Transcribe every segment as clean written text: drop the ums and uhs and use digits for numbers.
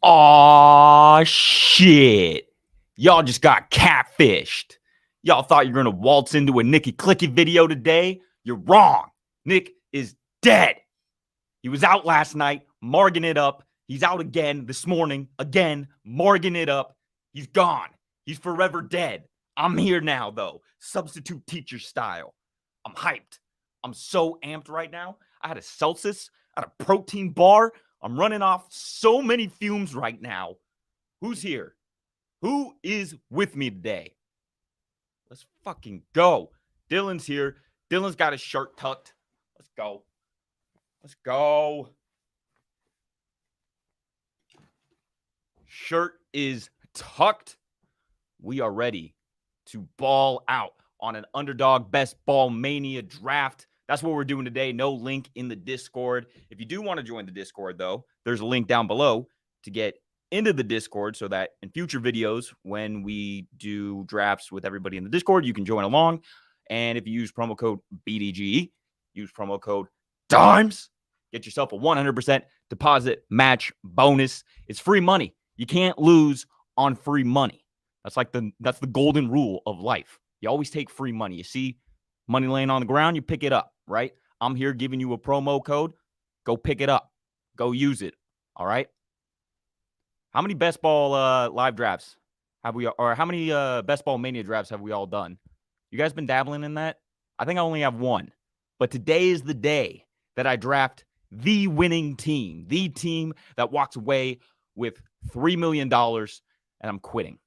Aw, shit. Y'all just got catfished. Y'all thought you were going to waltz into a Nicky Clicky video today? You're wrong. Nick is dead. He was out last night, marging it up. He's out again this morning, again, marging it up. He's gone. He's forever dead. I'm here now, though, substitute teacher style. I'm hyped. I'm so amped right now. I had a Celsius, I had a protein bar. I'm running off so many fumes right now. Who's here? Who is with me today? Let's fucking go. Dylan's here. Dylan's got his shirt tucked. Let's go. Let's go. Shirt is tucked. We are ready to ball out on an underdog best ball mania draft. That's what we're doing today. No link in the Discord. If you do want to join the Discord, though, there's a link down below to get into the Discord so that in future videos, when we do drafts with everybody in the Discord, you can join along. And if you use promo code BDGE, use promo code DIMES, get yourself a 100% deposit match bonus. It's free money. You can't lose on free money. That's the golden rule of life. You always take free money. You see money laying on the ground, you pick it up, right? I'm here giving you a promo code. Go pick it up. Go use it. All right? How many best ball live drafts have we, or how many best ball mania drafts have we all done? You guys been dabbling in that? I think I only have one. But today is the day that I draft the winning team, the team that walks away with $3 million, and I'm quitting.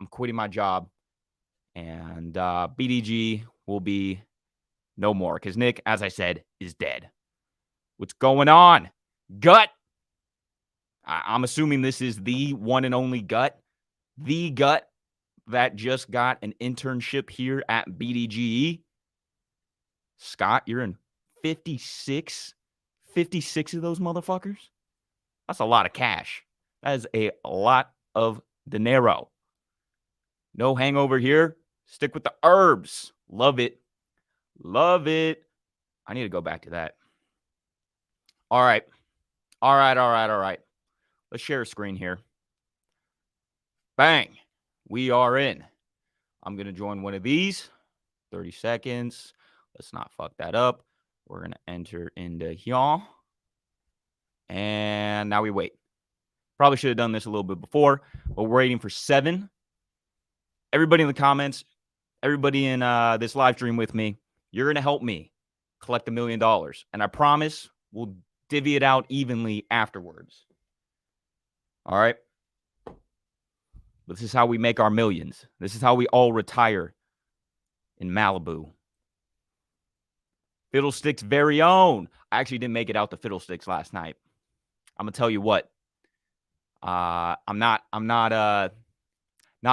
I'm quitting my job, and BDG will be no more because Nick, as I said, is dead. What's going on? Gut. I'm assuming this is the one and only Gut. The Gut that just got an internship here at BDGE. Scott, you're in 56 of those motherfuckers? That's a lot of cash. That is a lot of dinero. No hangover here. Stick with the herbs. Love it. Love it. I need to go back to that. All right. Let's share a screen here. Bang. We are in. I'm going to join one of these. 30 seconds. Let's not fuck that up. We're going to enter into here. And now we wait. Probably should have done this a little bit before, but we're waiting for 7. Everybody in the comments, everybody in this live stream with me, you're going to help me collect $1 million. And I promise we'll divvy it out evenly afterwards. All right? This is how we make our millions. This is how we all retire in Malibu. Fiddlestick's very own. I actually didn't make it out to Fiddlesticks last night. I'm going to tell you what. I'm not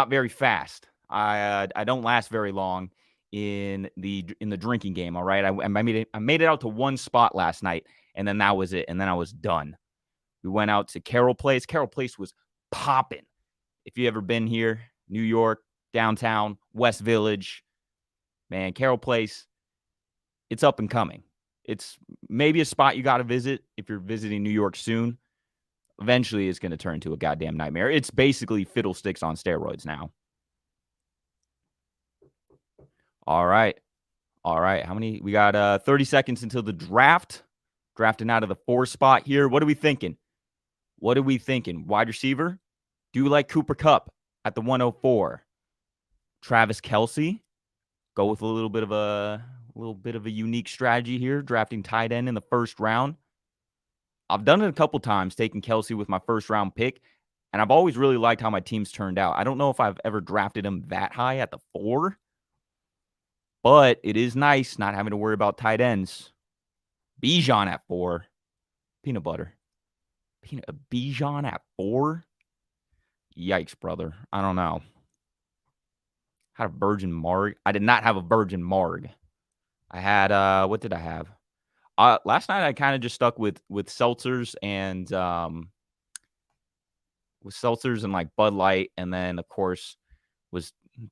very fast. I don't last very long in the drinking game. All right. I made it out to one spot last night, and then that was it. And then I was done. We went out to Carroll Place. Carroll Place was popping. If you ever been here, New York, downtown, West Village, man, Carroll Place, it's up and coming. It's maybe a spot you got to visit if you're visiting New York soon. Eventually, it's going to turn into a goddamn nightmare. It's basically Fiddlesticks on steroids now. All right. How many? We got 30 seconds until the draft. Drafting out of the 4 spot here. What are we thinking? Wide receiver? Do you like Cooper Kupp at the 104? Travis Kelce? Go with a little bit of a unique strategy here, drafting tight end in the first round. I've done it a couple times, taking Kelce with my first round pick, and I've always really liked how my teams turned out. I don't know if I've ever drafted him that high at the 4, but it is nice not having to worry about tight ends. Bijan at 4. Peanut butter. Bijan at 4? Yikes, brother. I don't know. Had a virgin marg. I did not have a virgin marg. I had, what did I have? Last night I kind of just stuck with seltzers and like Bud Light, and then of course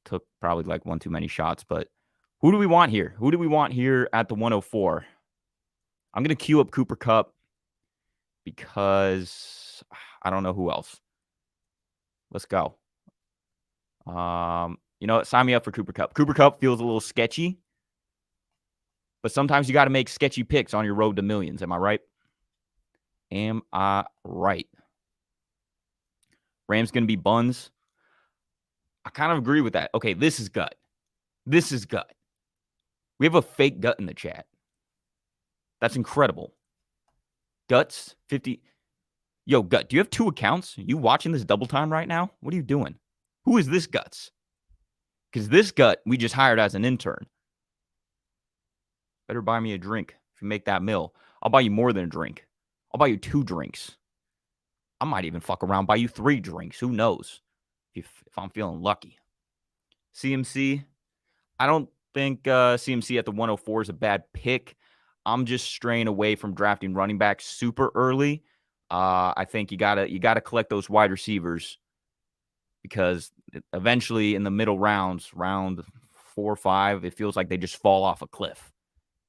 took probably like one too many shots. But who do we want here? Who do we want here at the 104? I'm gonna queue up Cooper Kupp because I don't know who else. Let's go. You know what? Sign me up for Cooper Kupp. Cooper Kupp feels a little sketchy, but sometimes you got to make sketchy picks on your road to millions. Am I right? Am I right? Rams going to be buns. I kind of agree with that. Okay, this is gut. This is gut. We have a fake gut in the chat. That's incredible. Guts 50. Yo, Gut, do you have 2 accounts? You watching this double time right now? What are you doing? Who is this Guts? Because this Gut we just hired as an intern. Better buy me a drink if you make that mill. I'll buy you more than a drink. I'll buy you 2 drinks. I might even fuck around, buy you 3 drinks. Who knows? If I'm feeling lucky. CMC, I don't think CMC at the 104 is a bad pick. I'm just straying away from drafting running backs super early. I think you gotta collect those wide receivers because eventually in the middle rounds, round 4 or 5, it feels like they just fall off a cliff,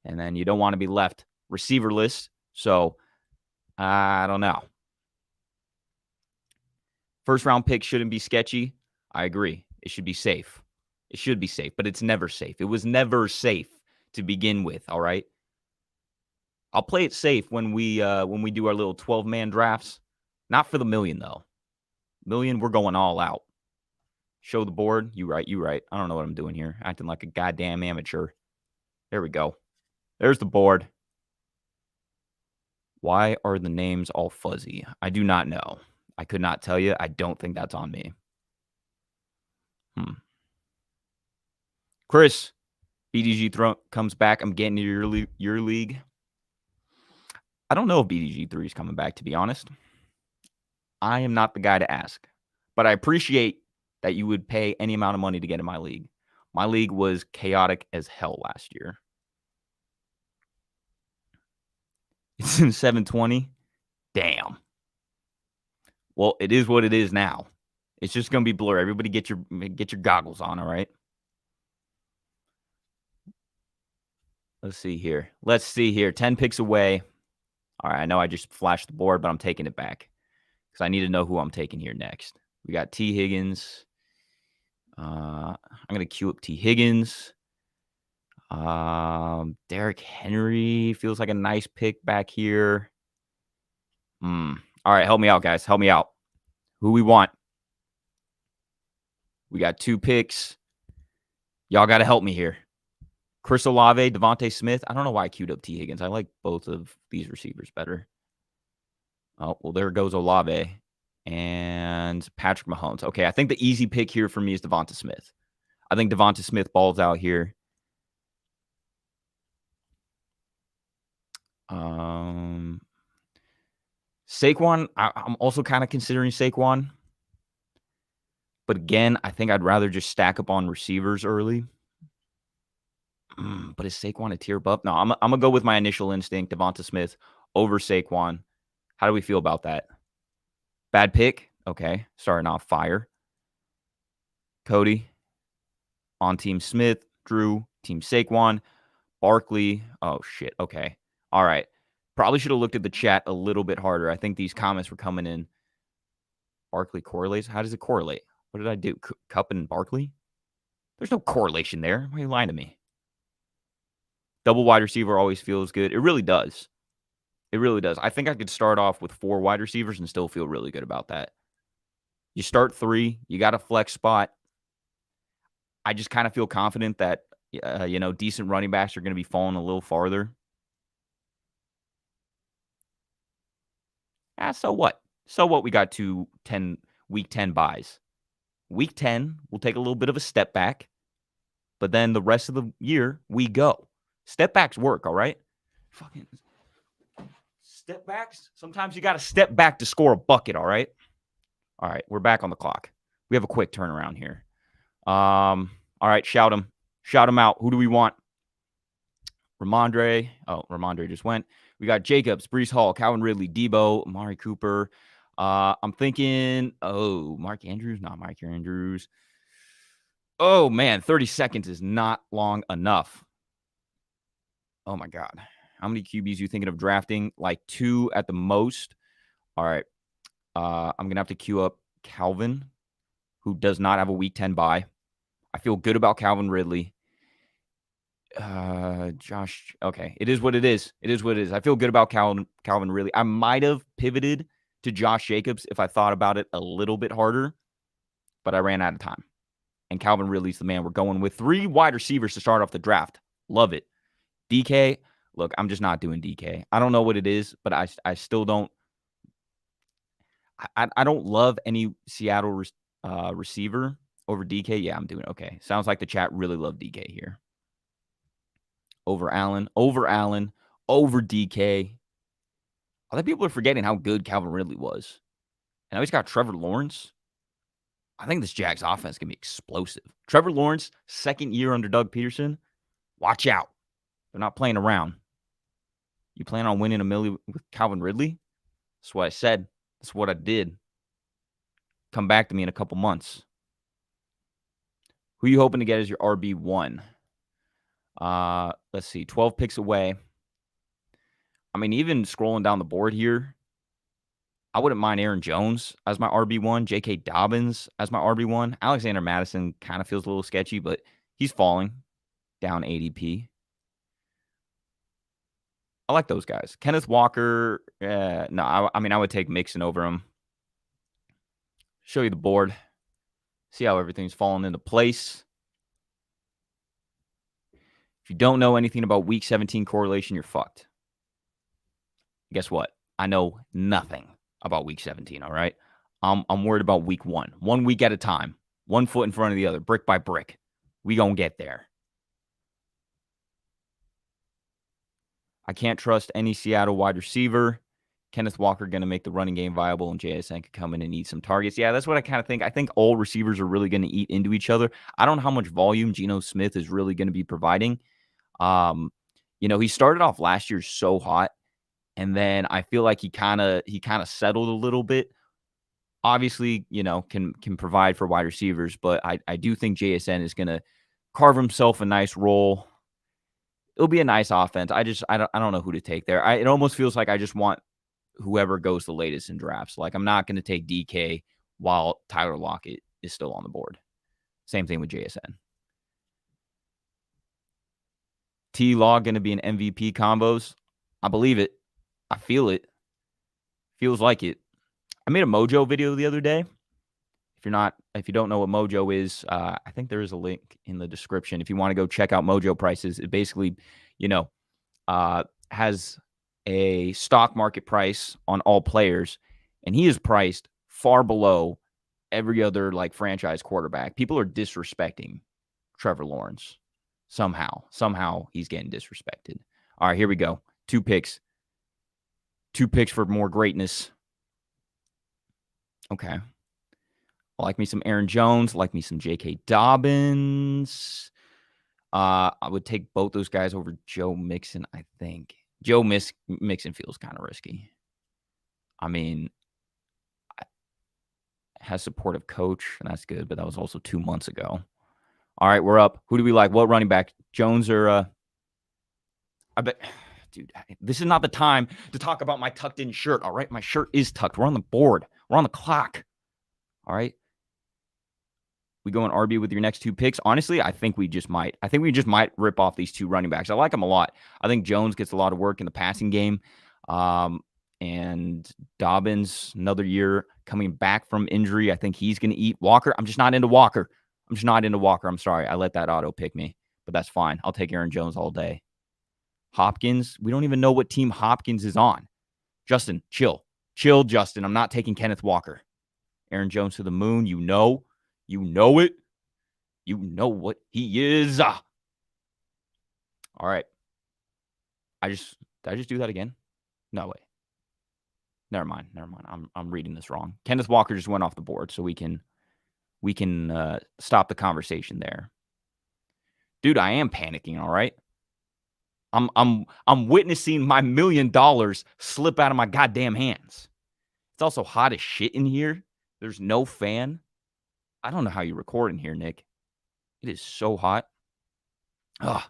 and then you don't want to be left receiverless. So I don't know. First round pick shouldn't be sketchy. I agree. It should be safe. It should be safe, but it's never safe. It was never safe to begin with. All right. I'll play it safe when we do our little 12-man drafts. Not for the million, though. Million, we're going all out. Show the board. You right. I don't know what I'm doing here. Acting like a goddamn amateur. There we go. There's the board. Why are the names all fuzzy? I do not know. I could not tell you. I don't think that's on me. Chris, BDG comes back. I'm getting to your league. I don't know if BDG3 is coming back, to be honest. I am not the guy to ask. But I appreciate that you would pay any amount of money to get in my league. My league was chaotic as hell last year. It's in 720. Damn. Well, it is what it is now. It's just going to be blurry. Everybody get your goggles on, all right? Let's see here. 10 picks away. All right, I know I just flashed the board, but I'm taking it back because I need to know who I'm taking here next. We got T. Higgins. I'm going to queue up T. Higgins. Derrick Henry feels like a nice pick back here. All right, help me out, guys. Help me out. Who we want? We got 2 picks. Y'all got to help me here. Chris Olave, Devontae Smith. I don't know why I queued up T. Higgins. I like both of these receivers better. Oh, well, there goes Olave and Patrick Mahomes. Okay, I think the easy pick here for me is Devonta Smith. I think Devonta Smith balls out here. Saquon, I'm also kind of considering Saquon. But again, I think I'd rather just stack up on receivers early. But is Saquon a tier above? No, I'm going to go with my initial instinct, Devonta Smith over Saquon. How do we feel about that? Bad pick? Okay, starting off fire. Cody on Team Smith. Drew, Team Saquon. Barkley. Oh, shit. Okay. All right. Probably should have looked at the chat a little bit harder. I think these comments were coming in. Barkley correlates. How does it correlate? What did I do? Kupp and Barkley? There's no correlation there. Why are you lying to me? Double wide receiver always feels good. It really does. It really does. I think I could start off with 4 wide receivers and still feel really good about that. You start 3. You got a flex spot. I just kind of feel confident that, decent running backs are going to be falling a little farther. So what? So what? We got 2 week 10 buys. Week 10, we'll take a little bit of a step back. But then the rest of the year, we go. Step backs work, all right? Fucking step backs. Sometimes you got to step back to score a bucket, all right? All right, we're back on the clock. We have a quick turnaround here. All right, shout him. Shout him out. Who do we want? Ramondre. Oh, Ramondre just went. We got Jacobs, Breece Hall, Calvin Ridley, Debo, Amari Cooper. I'm thinking, Mark Andrews. Not Mark Andrews. Oh, man, 30 seconds is not long enough. Oh, my God. How many QBs are you thinking of drafting? Like 2 at the most. All right. I'm going to have to queue up Calvin. who does not have a week 10 bye. I feel good about Calvin Ridley. Josh, okay. It is what it is. It is what it is. I feel good about Calvin Ridley. I might have pivoted to Josh Jacobs if I thought about it a little bit harder, but I ran out of time. And Calvin Ridley's the man. We're going with 3 wide receivers to start off the draft. Love it. DK, look, I'm just not doing DK. I don't know what it is, but I still don't. I don't love any Seattle receiver over DK. Yeah, I'm doing okay. Sounds like the chat really loved DK here. Over Allen, over DK. Other people are forgetting how good Calvin Ridley was. And now he's got Trevor Lawrence. I think this Jags offense is going to be explosive. Trevor Lawrence, second year under Doug Peterson. Watch out. They're not playing around. You plan on winning $1 million with Calvin Ridley? That's what I said. That's what I did. Come back to me in a couple months. Who are you hoping to get as your RB1? Let's see. 12 picks away. I mean, even scrolling down the board here, I wouldn't mind Aaron Jones as my RB1, J.K. Dobbins as my RB1. Alexander Madison kind of feels a little sketchy, but he's falling down ADP. I like those guys. Kenneth Walker, no, I mean, I would take Mixon over him. Show you the board. See how everything's falling into place. If you don't know anything about Week 17 correlation, you're fucked. Guess what? I know nothing about Week 17, all right? I'm worried about Week 1. 1 week at a time. 1 foot in front of the other, brick by brick. We gonna get there. I can't trust any Seattle wide receiver. Kenneth Walker going to make the running game viable, and JSN could come in and eat some targets. Yeah, that's what I kind of think. I think all receivers are really going to eat into each other. I don't know how much volume Geno Smith is really going to be providing. He started off last year so hot, and then I feel like he kind of settled a little bit. Obviously, can provide for wide receivers, but I do think JSN is going to carve himself a nice role. It'll be a nice offense. I don't know who to take there. It almost feels like I just want whoever goes the latest in drafts. Like, I'm not going to take DK while Tyler Lockett is still on the board. Same thing with JSN. T-Law going to be an MVP combos. I believe it. I feel it. Feels like it. I made a Mojo video the other day. If you don't know what Mojo is, I think there is a link in the description. If you want to go check out Mojo prices, it basically, has a stock market price on all players, and he is priced far below every other franchise quarterback. People are disrespecting Trevor Lawrence somehow. Somehow he's getting disrespected. All right, here we go. 2 picks. 2 picks for more greatness. Okay. I like me some Aaron Jones. I like me some J.K. Dobbins. I would take both those guys over Joe Mixon, I think. Joe Mixon feels kind of risky. I mean, has supportive coach, and that's good, but that was also 2 months ago. All right, we're up. Who do we like? What running back? Jones or I bet, dude, this is not the time to talk about my tucked in shirt. All right, my shirt is tucked. We're on the board. We're on the clock. All right. We go in RB with your next 2 picks. Honestly, I think we just might. I think we just might rip off these 2 running backs. I like them a lot. I think Jones gets a lot of work in the passing game. And Dobbins, another year coming back from injury. I think he's going to eat. Walker, I'm just not into Walker. I'm sorry. I let that auto pick me, but that's fine. I'll take Aaron Jones all day. Hopkins, we don't even know what team Hopkins is on. Justin, chill. Chill, Justin. I'm not taking Kenneth Walker. Aaron Jones to the moon. You know it. You know what he is. All right. Did I just do that again? No way. Never mind. I'm reading this wrong. Kenneth Walker just went off the board, so we can stop the conversation there. Dude, I am panicking, all right? I'm witnessing my $1 million slip out of my goddamn hands. It's also hot as shit in here. There's no fan. I don't know how you record in here, Nick. It is so hot. Ugh,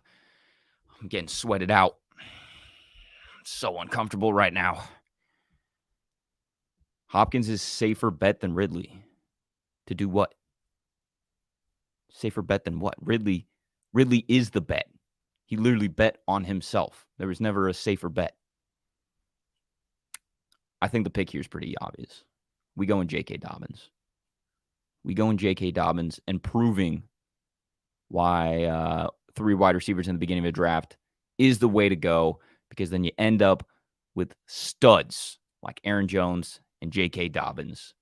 I'm getting sweated out. It's so uncomfortable right now. Hopkins is safer bet than Ridley. To do what? Safer bet than what? Ridley is the bet. He literally bet on himself. There was never a safer bet. I think the pick here is pretty obvious. We go in J.K. Dobbins. And proving why 3 wide receivers in the beginning of a draft is the way to go, because then you end up with studs like Aaron Jones and J.K. Dobbins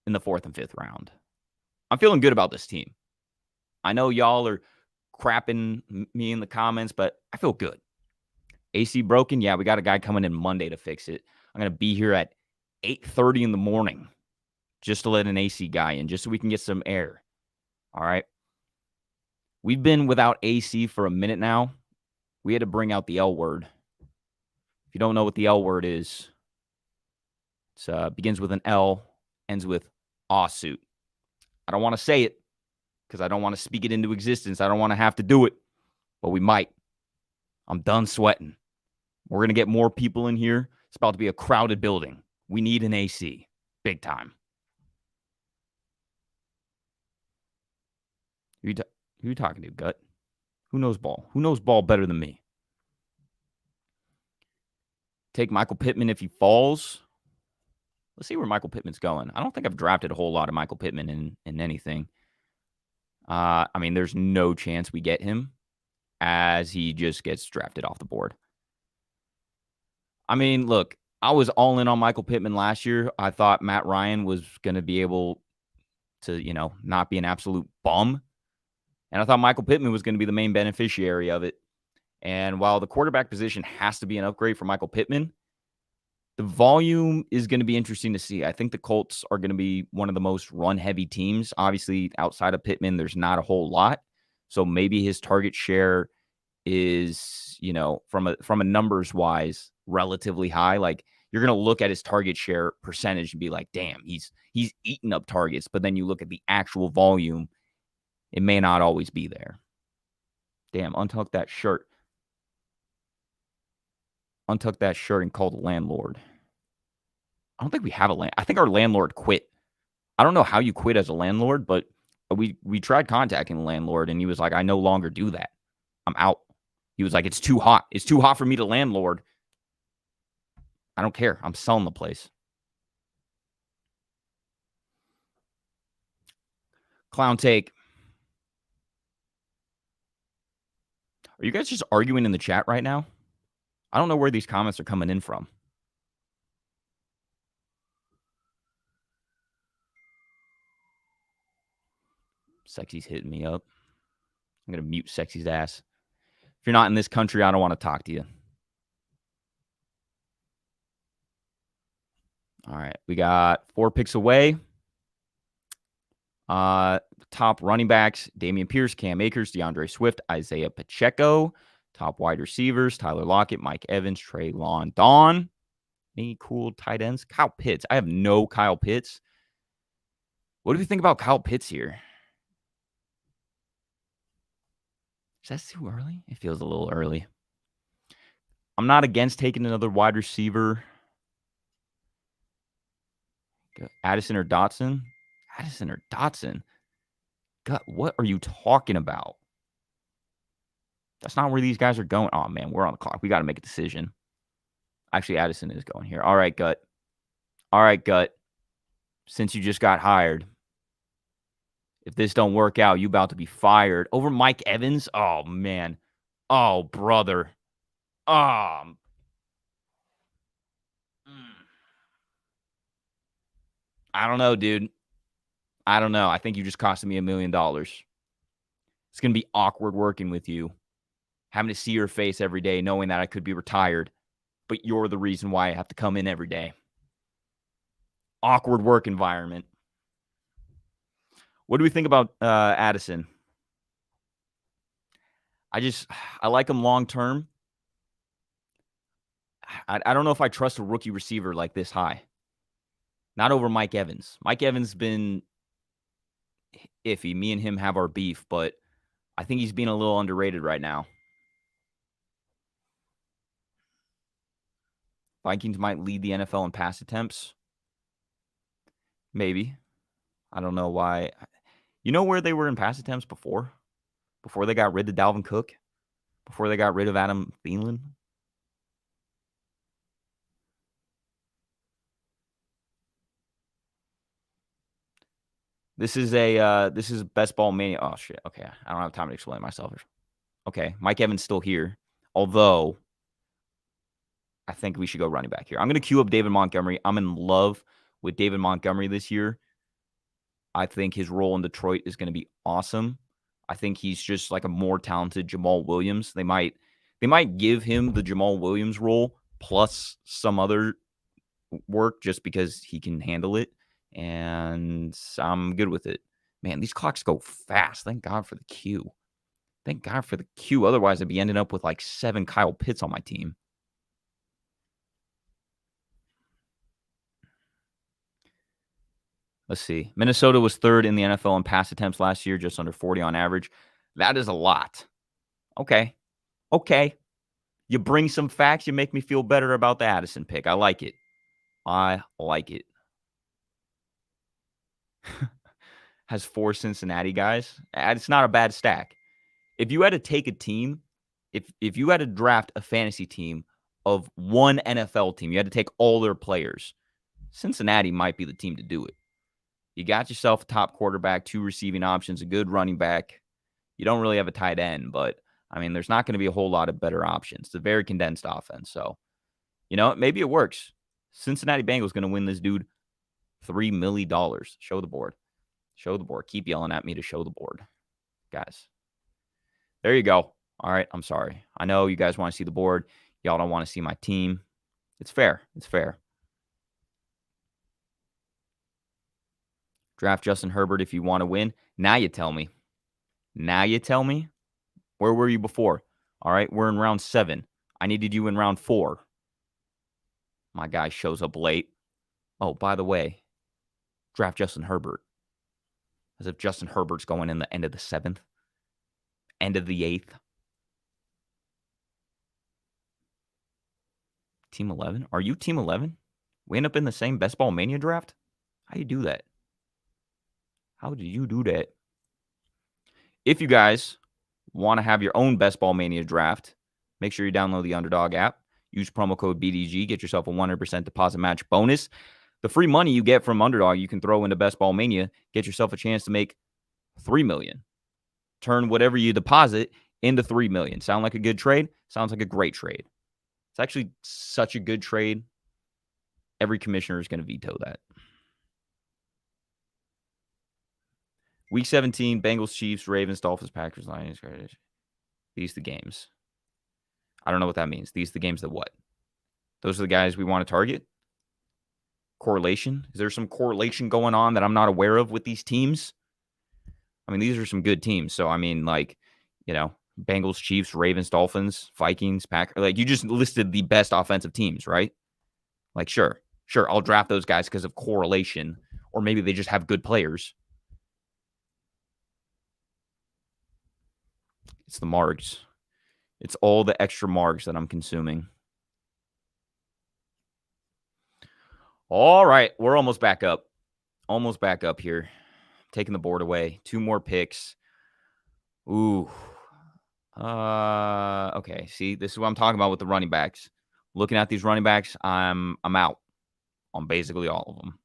in the 4th and 5th round. I'm feeling good about this team. I know y'all are crapping me in the comments, but I feel good. AC broken? Yeah, we got a guy coming in Monday to fix it. I'm going to be here at 8:30 in the morning just to let an AC guy in, just so we can get some air. All right. We've been without AC for a minute now. We had to bring out the L word. If you don't know what the L word is, it begins with an L, ends with lawsuit. I don't want to say it because I don't want to speak it into existence. I don't want to have to do it, but we might. I'm done sweating. We're going to get more people in here. It's about to be a crowded building. We need an AC. Big time. Who you talking to, Gut? Who knows ball? Who knows ball better than me? Take Michael Pittman if he falls. Let's see where Michael Pittman's going. I don't think I've drafted a whole lot of Michael Pittman in anything. I mean, there's no chance we get him as he just gets drafted off the board. I mean, look, I was all in on Michael Pittman last year. I thought Matt Ryan was going to be able to, not be an absolute bum. And I thought Michael Pittman was going to be the main beneficiary of it. And while the quarterback position has to be an upgrade for Michael Pittman, the volume is going to be interesting to see. I think the Colts are going to be one of the most run-heavy teams. Obviously, outside of Pittman, there's not a whole lot. So maybe his target share is, from a numbers-wise, relatively high. Like, you're going to look at his target share percentage and be like, damn, he's eating up targets. But then you look at the actual volume, it may not always be there. Damn, untuck that shirt. Untuck that shirt and call the landlord. I don't think we have a I think our landlord quit. I don't know how you quit as a landlord, but we tried contacting the landlord, and he was like, I no longer do that. I'm out. He was like, it's too hot. It's too hot for me to landlord. I don't care. I'm selling the place. Clown take. Are you guys just arguing in the chat right now? I don't know where these comments are coming in from. Sexy's hitting me up. I'm going to mute Sexy's ass. If you're not in this country, I don't want to talk to you. All right. We got 4 picks away. Top running backs, Dameon Pierce, Cam Akers, DeAndre Swift, Isaiah Pacheco. Top wide receivers, Tyler Lockett, Mike Evans, Trey London. Any cool tight ends? Kyle Pitts. I have no Kyle Pitts. What do you think about Kyle Pitts here? Is that too early? It feels a little early. I'm not against taking another wide receiver. Addison or Dotson? Addison or Dotson? God, what are you talking about? That's not where these guys are going. Oh, man, we're on the clock. We got to make a decision. Actually, Addison is going here. All right, Gut. Since you just got hired, if this don't work out, you about to be fired. Over Mike Evans? Oh, man. Oh, brother. I don't know, dude. I don't know. I think you just costed me $1 million. It's going to be awkward working with you, having to see your face every day, knowing that I could be retired, but you're the reason why I have to come in every day. Awkward work environment. What do we think about Addison? I like him long term. I don't know if I trust a rookie receiver like this high. Not over Mike Evans. Mike Evans been iffy. Me and him have our beef, but I think he's being a little underrated right now. Vikings might lead the NFL in pass attempts. Maybe. I don't know why. You know where they were in pass attempts before? Before they got rid of Dalvin Cook? Before they got rid of Adam Thielen? This is best ball mania. Oh shit. Okay. I don't have time to explain myself. Okay. Mike Evans still here. Although I think we should go running back here. I'm going to queue up David Montgomery. I'm in love with David Montgomery this year. I think his role in Detroit is going to be awesome. I think he's just like a more talented Jamal Williams. They might give him the Jamal Williams role plus some other work just because he can handle it. And I'm good with it. Man, these clocks go fast. Thank God for the queue. Thank God for the queue. Otherwise, I'd be ending up with like 7 Kyle Pitts on my team. Let's see. Minnesota was 3rd in the NFL in pass attempts last year, just under 40 on average. That is a lot. Okay. You bring some facts. You make me feel better about the Addison pick. I like it. Has 4 Cincinnati guys. It's not a bad stack. If you had to take a team, if you had to draft a fantasy team of one NFL team, you had to take all their players, Cincinnati might be the team to do it. You got yourself a top quarterback, 2 receiving options, a good running back. You don't really have a tight end, but, I mean, there's not going to be a whole lot of better options. It's a very condensed offense. So, you know, maybe it works. Cincinnati Bengals going to win this dude $3 million. Show the board. Keep yelling at me to show the board. Guys, there you go. All right, I'm sorry. I know you guys want to see the board. Y'all don't want to see my team. It's fair. Draft Justin Herbert if you want to win. Now you tell me. Where were you before? All right, we're in round 7. I needed you in round 4. My guy shows up late. Oh, by the way, draft Justin Herbert. As if Justin Herbert's going in the end of the 7th. End of the 8th. Team 11? Are you Team 11? We end up in the same Best Ball Mania draft? How do you do that? If you guys want to have your own Best Ball Mania draft, make sure you download the Underdog app. Use promo code BDG. Get yourself a 100% deposit match bonus. The free money you get from Underdog, you can throw into Best Ball Mania. Get yourself a chance to make $3 million. Turn whatever you deposit into $3 million. Sound like a good trade? Sounds like a great trade. It's actually such a good trade. Every commissioner is going to veto that. Week 17, Bengals, Chiefs, Ravens, Dolphins, Packers, Lions. These are the games. I don't know what that means. These are the games that what? Those are the guys we want to target? Correlation? Is there some correlation going on that I'm not aware of with these teams? I mean, these are some good teams. So, I mean, like, you know, Bengals, Chiefs, Ravens, Dolphins, Vikings, Packers. Like, you just listed the best offensive teams, right? Like, sure, I'll draft those guys because of correlation. Or maybe they just have good players. It's the margs. It's all the extra margs that I'm consuming. All right, we're almost back up. Here. Taking the board away. 2 more picks. Ooh. Okay. See, this is what I'm talking about with the running backs. Looking at these running backs, I'm out on basically all of them.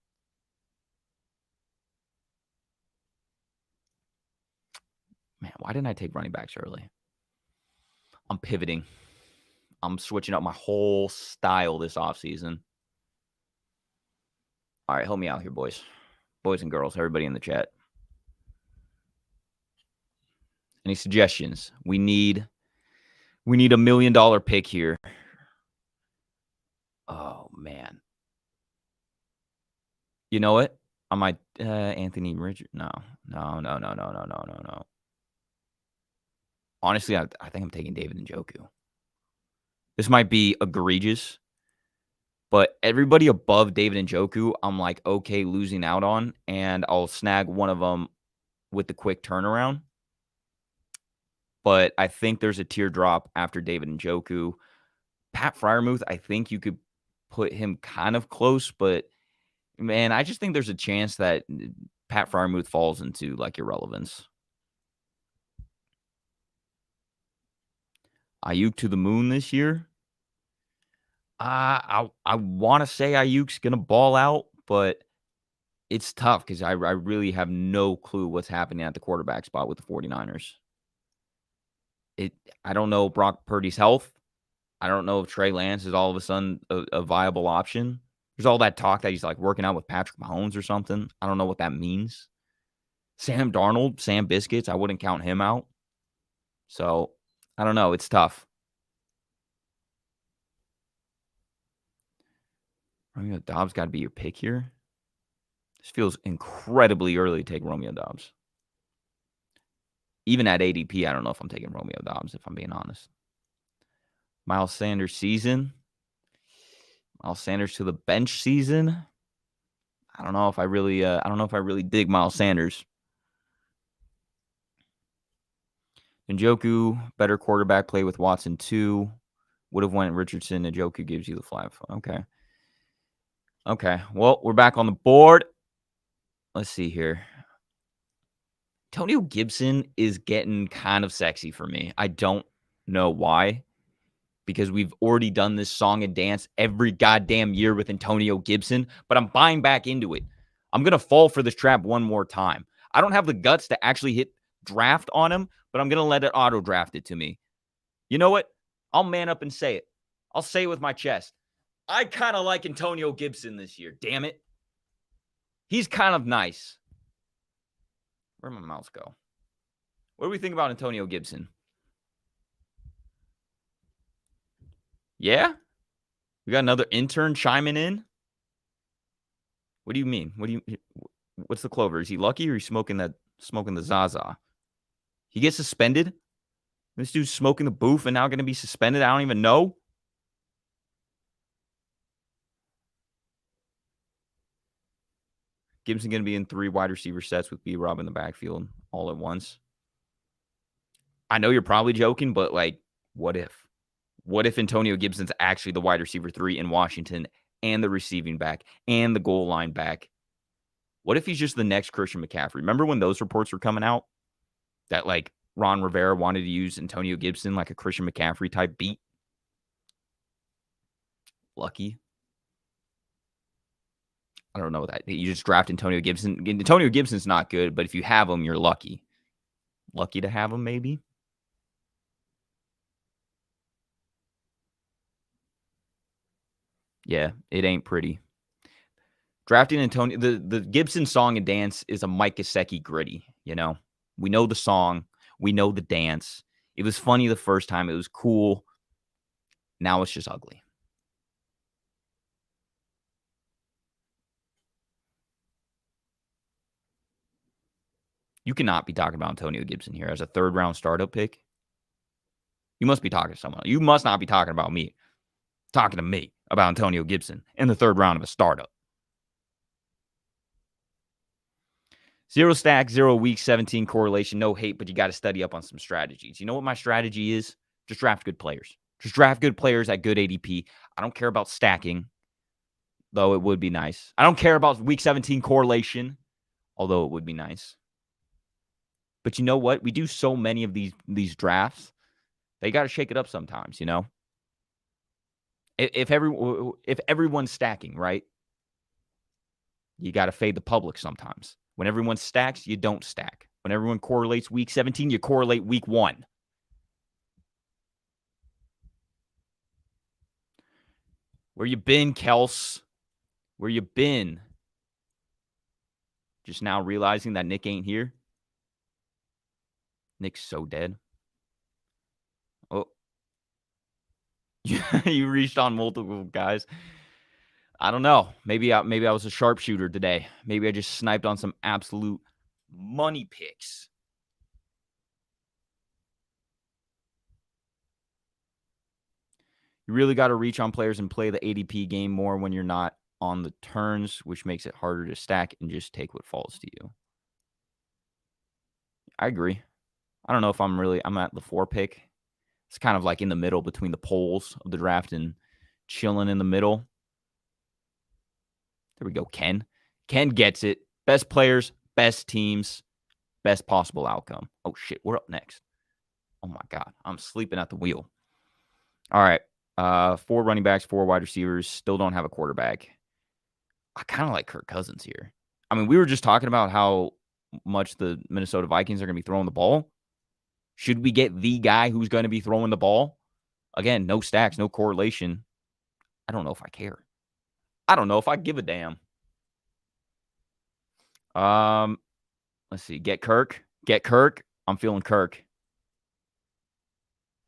Man, why didn't I take running backs early? I'm pivoting. I'm switching up my whole style this offseason. All right, help me out here, boys. Boys and girls, everybody in the chat. Any suggestions? We need $1 million pick here. Oh, man. You know what? I might Anthony Richard. No. Honestly, I think I'm taking David Njoku. This might be egregious, but everybody above David Njoku, I'm like, okay, losing out on, and I'll snag one of them with the quick turnaround. But I think there's a teardrop after David Njoku. Pat Freiermuth, I think you could put him kind of close, but Man, I just think there's a chance that Pat Freiermuth falls into, like, irrelevance. Ayuk to the moon this year? I wanna say Ayuk's gonna ball out, but it's tough because I really have no clue what's happening at the quarterback spot with the 49ers. It I don't know Brock Purdy's health. I don't know if Trey Lance is all of a sudden a viable option. There's all that talk that he's, like, working out with Patrick Mahomes or something. I don't know what that means. Sam Darnold, Sam Biscuits, I wouldn't count him out. So, I don't know, it's tough. Romeo Doubs gotta be your pick here. This feels incredibly early to take Romeo Doubs. Even at ADP, I don't know if I'm taking Romeo Doubs, if I'm being honest. Miles Sanders season. Miles Sanders to the bench season. I don't know if I really dig Miles Sanders. Njoku, better quarterback play with Watson 2. Would have went Richardson. Njoku gives you the flag. Okay. Okay. Well, we're back on the board. Let's see here. Antonio Gibson is getting kind of sexy for me. I don't know why, because we've already done this song and dance every goddamn year with Antonio Gibson, but I'm buying back into it. I'm going to fall for this trap one more time. I don't have the guts to actually hit draft on him, but I'm going to let it auto draft it to me. You know what? I'll man up and say it. I'll say it with my chest. I kind of like Antonio Gibson this year. Damn it. He's kind of nice. Where'd my mouse go? What do we think about Antonio Gibson? Yeah? We got another intern chiming in? What do you mean? What's the clover? Is he lucky or is he smoking the Zaza? He gets suspended? This dude's smoking the booth and now going to be suspended? I don't even know. Gibson going to be in 3 wide receiver sets with B-Rob in the backfield all at once. I know you're probably joking, but, like, what if? What if Antonio Gibson's actually the wide receiver 3 in Washington and the receiving back and the goal line back? What if he's just the next Christian McCaffrey? Remember when those reports were coming out that, like, Ron Rivera wanted to use Antonio Gibson like a Christian McCaffrey type beat? Lucky. I don't know that. You just draft Antonio Gibson. Antonio Gibson's not good, but if you have him, you're lucky. Lucky to have him, maybe? Yeah, it ain't pretty. Drafting Antonio, the Gibson song and dance is a Mike Gesicki gritty, you know? We know the song. We know the dance. It was funny the first time. It was cool. Now it's just ugly. You cannot be talking about Antonio Gibson here as a third-round startup pick. You must be talking to someone. You must not be talking about me. Talking to me about Antonio Gibson in the third round of a startup. 0 stack, 0 week 17 correlation. No hate, but you got to study up on some strategies. You know what my strategy is? Just draft good players. Just draft good players at good ADP. I don't care about stacking, though it would be nice. I don't care about week 17 correlation, although it would be nice. But you know what? We do so many of these drafts. They got to shake it up sometimes, you know? If everyone's stacking, right? You got to fade the public sometimes. When everyone stacks, you don't stack. When everyone correlates week 17, you correlate week 1. Where you been, Kels? Where you been? Just now realizing that Nick ain't here? Nick's so dead. Oh. You reached on multiple guys. I don't know. Maybe I was a sharpshooter today. Maybe I just sniped on some absolute money picks. You really got to reach on players and play the ADP game more when you're not on the turns, which makes it harder to stack and just take what falls to you. I agree. I don't know if I'm at the 4 pick. It's kind of like in the middle between the poles of the draft and chilling in the middle. There we go, Ken. Ken gets it. Best players, best teams, best possible outcome. Oh, shit. We're up next. Oh, my God. I'm sleeping at the wheel. All right. 4 running backs, 4 wide receivers. Still don't have a quarterback. I kind of like Kirk Cousins here. I mean, we were just talking about how much the Minnesota Vikings are going to be throwing the ball. Should we get the guy who's going to be throwing the ball? Again, no stacks, no correlation. I don't know if I care. I don't know if I give a damn. Let's see. Get Kirk. Get Kirk. I'm feeling Kirk.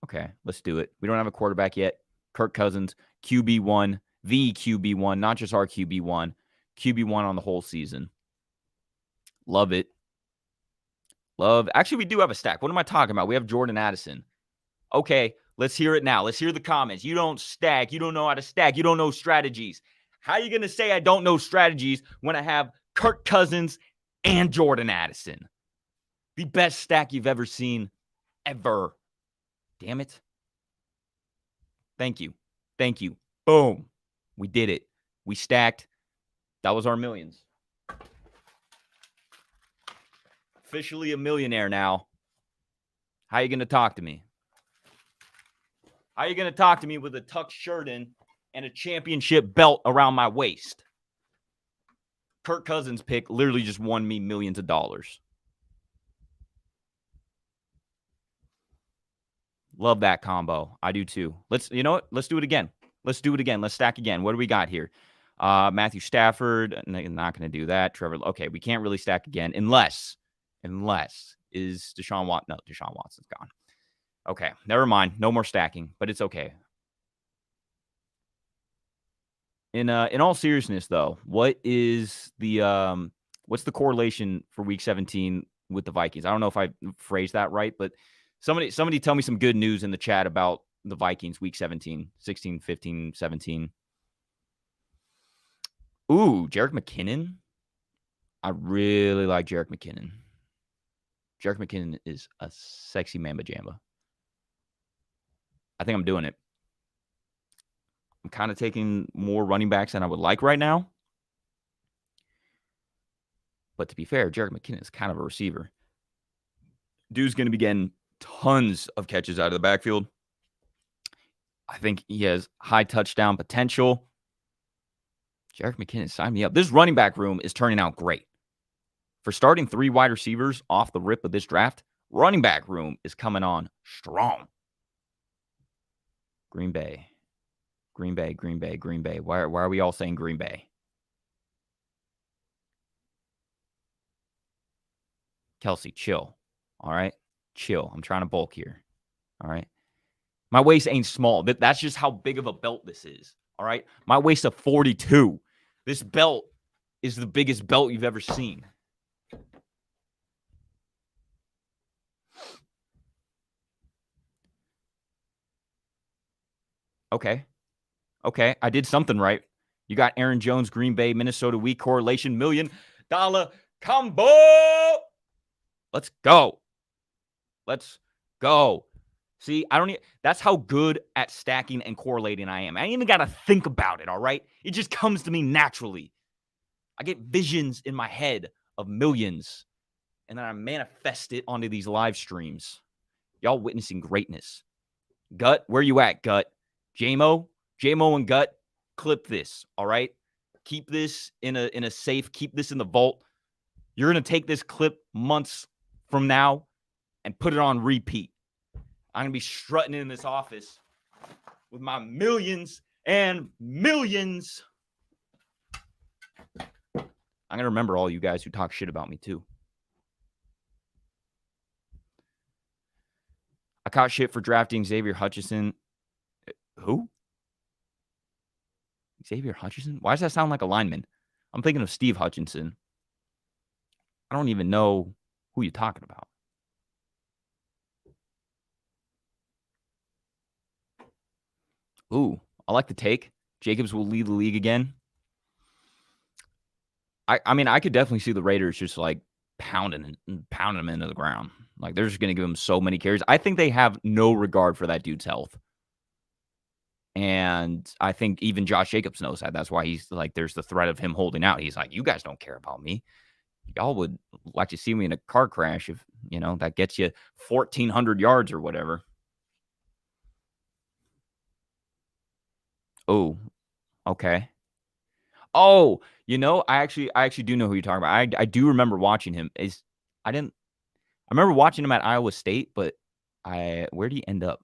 Okay, let's do it. We don't have a quarterback yet. Kirk Cousins, QB1, the QB1, not just our QB1. QB1 on the whole season. Love it. Actually, we do have a stack. What am I talking about? We have Jordan Addison. Okay, let's hear it now. Let's hear the comments. You don't stack. You don't know how to stack. You don't know strategies. How are you going to say I don't know strategies when I have Kirk Cousins and Jordan Addison? The best stack you've ever seen, ever. Damn it. Thank you. Boom. We did it. We stacked. That was our millions. Officially a millionaire now. How are you going to talk to me? How are you going to talk to me with a tucked shirt in and a championship belt around my waist? Kirk Cousins pick literally just won me millions of dollars. Love that combo. I do too. You know what? Let's do it again. Let's stack again. What do we got here? Matthew Stafford. Not going to do that. Trevor. Okay, we can't really stack again unless is Deshaun Watson. No, Deshaun Watson's gone. Okay, never mind. No more stacking, but it's okay. In all seriousness, though, what's the correlation for Week 17 with the Vikings? I don't know if I phrased that right, but somebody tell me some good news in the chat about the Vikings Week 17, 16, 15, 17. Ooh, Jerick McKinnon. I really like Jerick McKinnon. Jerick McKinnon is a sexy mamba jamba. I think I'm doing it. I'm kind of taking more running backs than I would like right now. But to be fair, Jerick McKinnon is kind of a receiver. Dude's going to be getting tons of catches out of the backfield. I think he has high touchdown potential. Jerick McKinnon, sign me up. This running back room is turning out great. For starting 3 wide receivers off the rip of this draft, running back room is coming on strong. Green Bay. Why are we all saying Green Bay? Kelsey, chill. All right? Chill. I'm trying to bulk here. All right? My waist ain't small. That's just how big of a belt this is. All right? My waist of 42. This belt is the biggest belt you've ever seen. Okay, I did something right. You got Aaron Jones, Green Bay, Minnesota week correlation, $1 million combo. Let's go. See, that's how good at stacking and correlating I am. I ain't even got to think about it, all right? It just comes to me naturally. I get visions in my head of millions, and then I manifest it onto these live streams. Y'all witnessing greatness. Gut, where you at, Gut? J-Mo and Gut, clip this, all right? Keep this in a safe. Keep this in the vault. You're going to take this clip months from now and put it on repeat. I'm going to be strutting in this office with my millions and millions. I'm going to remember all you guys who talk shit about me, too. I caught shit for drafting Xavier Hutchinson. Who? Xavier Hutchinson? Why does that sound like a lineman? I'm thinking of Steve Hutchinson. I don't even know who you're talking about. Ooh, I like the take. Jacobs will lead the league again. I mean, I could definitely see the Raiders just like pounding him into the ground. Like they're just going to give him so many carries. I think they have no regard for that dude's health. And I think even Josh Jacobs knows that. That's why he's like, there's the threat of him holding out. He's like, you guys don't care about me. Y'all would like to see me in a car crash if, that gets you 1,400 yards or whatever. Oh, okay. Oh, I actually do know who you're talking about. I do remember watching him. I remember watching him at Iowa State, but where did he end up?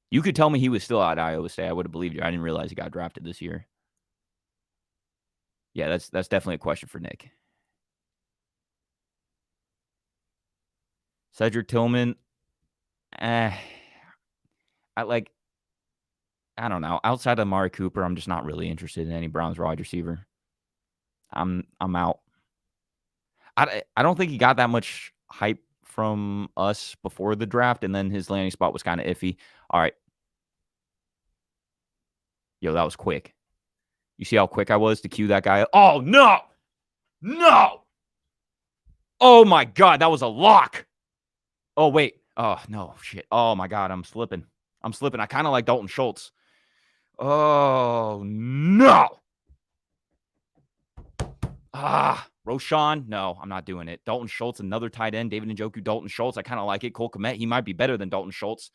You could tell me he was still at Iowa State. I would have believed you. I didn't realize he got drafted this year. Yeah, that's definitely a question for Nick. Cedric Tillman, I don't know. Outside of Amari Cooper, I'm just not really interested in any Browns wide receiver. I'm out. I don't think he got that much hype from us before the draft, and then his landing spot was kind of iffy. All right. Yo, that was quick. You see how quick I was to cue that guy? Oh, no. No. Oh, my God. That was a lock. Oh, wait. Oh, no. Shit. Oh, my God. I'm slipping. I kind of like Dalton Schultz. Oh, no. Roshan. No, I'm not doing it. Dalton Schultz, another tight end. David Njoku, Dalton Schultz. I kind of like it. Cole Kmet, he might be better than Dalton Schultz.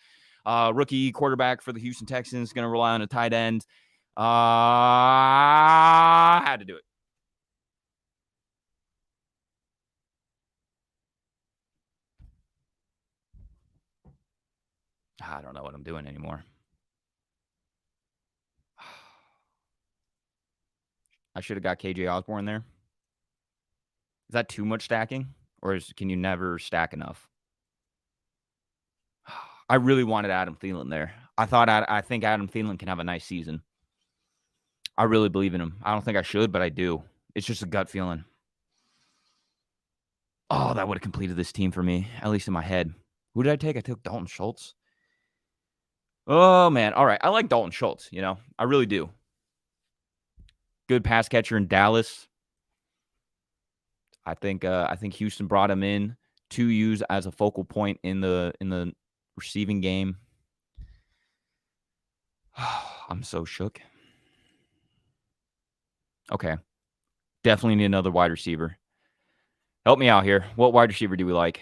Rookie quarterback for the Houston Texans. Going to rely on a tight end. I had to do it. I don't know what I'm doing anymore. I should have got KJ Osborne there. Is that too much stacking? Or can you never stack enough? I really wanted Adam Thielen there. I think Adam Thielen can have a nice season. I really believe in him. I don't think I should, but I do. It's just a gut feeling. Oh, that would have completed this team for me, at least in my head. Who did I take? I took Dalton Schultz. Oh, man. All right. I like Dalton Schultz, I really do. Good pass catcher in Dallas. I think Houston brought him in to use as a focal point in the receiving game. I'm so shook. Okay. Definitely need another wide receiver. Help me out here. What wide receiver do we like?